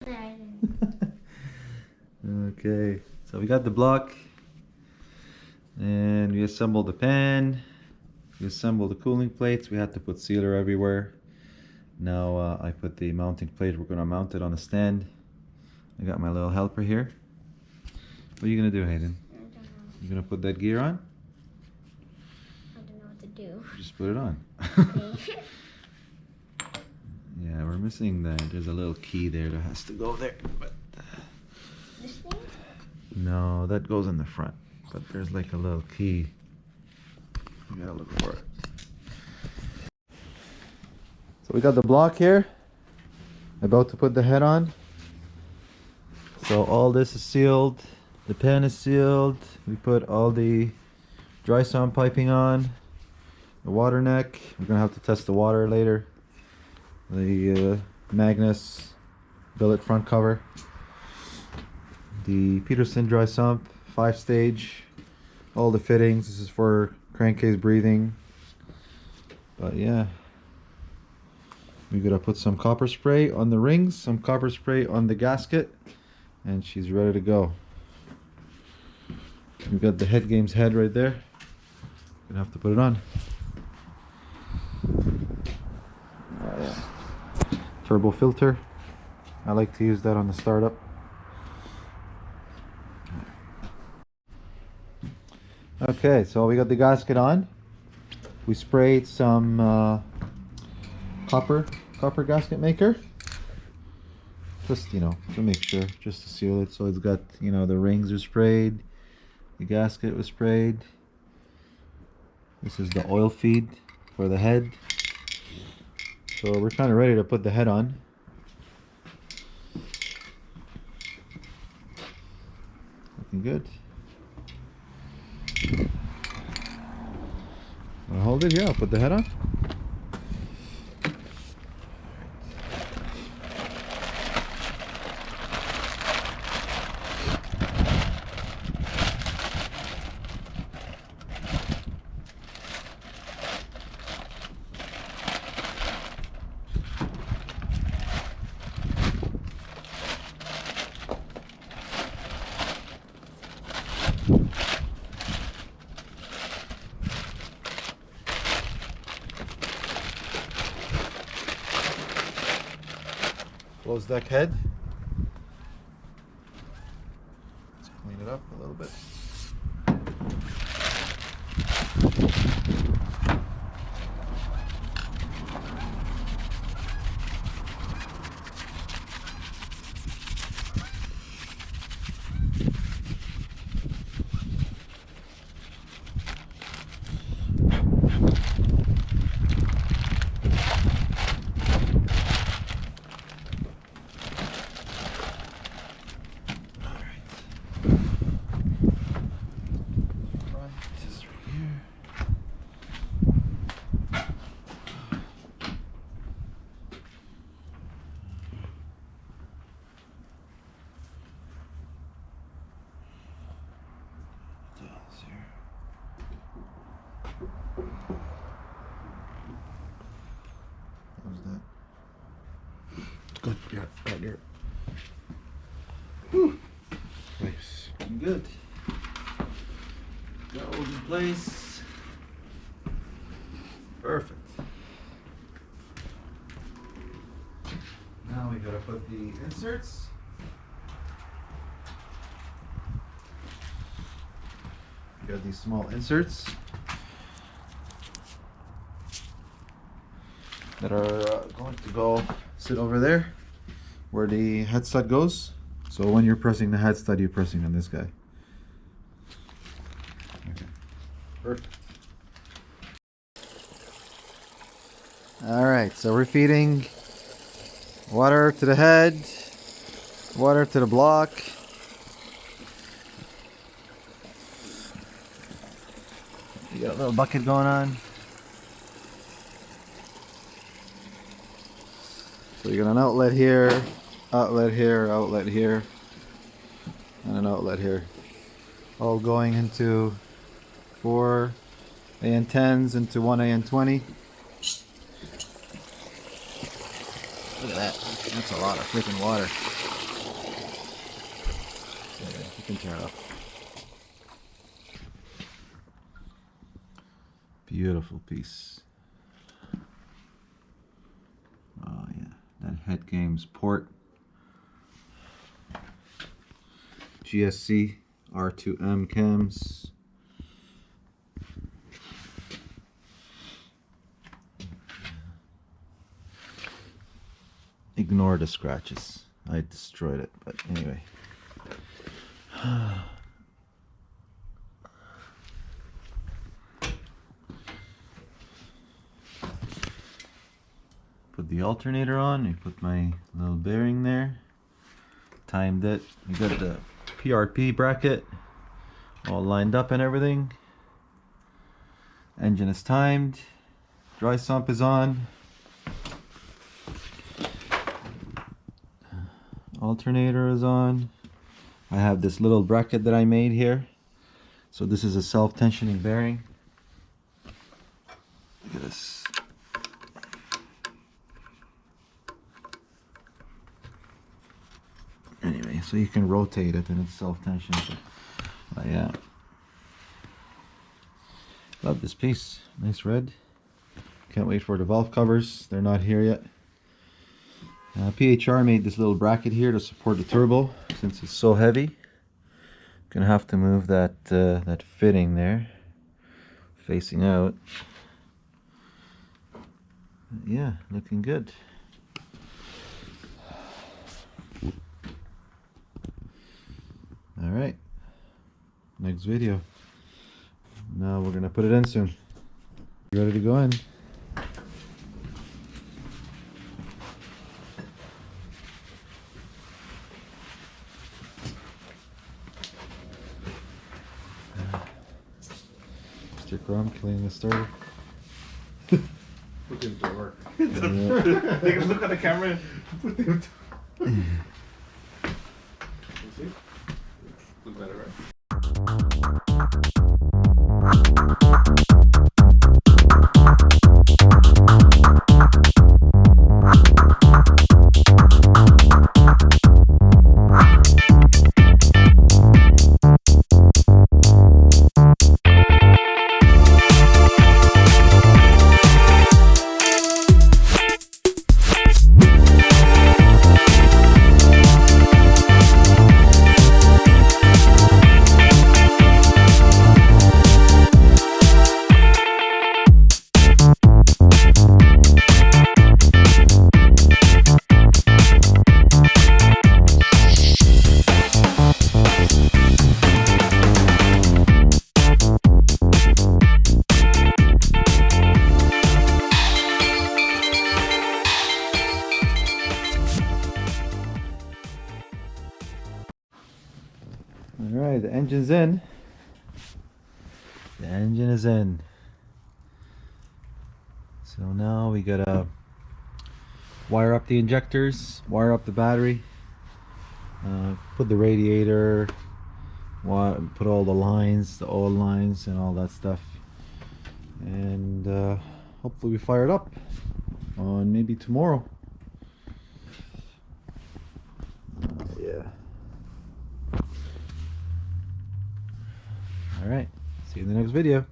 Okay, so we got the block and we assembled the pan. We assembled the cooling plates. We had to put sealer everywhere. Now I put the mounting plate. We're going to mount it on a stand. I got my little helper here. What are you going to do, Hayden? I don't know. You going to put that gear on? I don't know what to do. Just put it on. Okay. Yeah, we're missing that. There's a little key there that has to go there. But This thing? no, that goes in the front. But there's like a little key. You gotta look for it. So we got the block here. About to put the head on. So all this is sealed. The pan is sealed. We put all the dry sound piping on. The water neck. We're gonna have to test the water later. The Magnus billet front cover. The Peterson dry sump, 5-stage. All the fittings. This is for crankcase breathing. But yeah, we gotta put some copper spray on the rings, some copper spray on the gasket, and she's ready to go. We got the Headgames head right there. Gonna have to put it on. Oh yeah. Turbo filter. I like to use that on the startup. Okay, so we got the gasket on. We sprayed some copper gasket maker. Just, you know, to make sure, just to seal it. So it's got, you know, the rings are sprayed. The gasket was sprayed. This is the oil feed for the head. So we're kind of ready to put the head on. Looking good. Wanna hold it? Yeah, I'll put the head on. Close deck head. Let's clean it up a little bit. How's that? Good, yeah, right there. Whew. Nice. Good. Got all in place. Perfect. Now we gotta put the inserts. We got these small inserts that are going to go sit over there where the head stud goes. So when you're pressing the head stud, you're pressing on this guy. Okay. Perfect. All right, so we're feeding water to the head, water to the block. You got a little bucket going on. So you got an outlet here, outlet here, outlet here, and an outlet here. All going into 4 AN10s into 1 AN20. Look at that. That's a lot of freaking water. can turn it up. Beautiful piece. Oh yeah, that Headgames port. GSC R2M cams. Ignore the scratches. I destroyed it, but anyway. Put the alternator on. I put my little bearing there. Timed it. We got the PRP bracket all lined up and everything. Engine is timed. Dry sump is on. Alternator is on. I have this little bracket that I made here. So this is a self-tensioning bearing. Look at this. Anyway, so you can rotate it and it's self-tension. But yeah. Love this piece. Nice red. Can't wait for the valve covers. They're not here yet. PHR made this little bracket here to support the turbo since it's so heavy. Gonna have to move that that fitting there, facing out. Yeah, looking good. All right, next video. Now we're gonna put it in soon. Ready to go in. Mr. Crumb killing the starter. Put him to work. They can look at the camera and put him to work. You see? Look better, right? Alright, the engine's in. The engine is in. So now we gotta wire up the injectors, wire up the battery, put the radiator, put all the lines, the oil lines and all that stuff. And hopefully we fire it up on maybe tomorrow. Yeah. Alright, see you in the next video.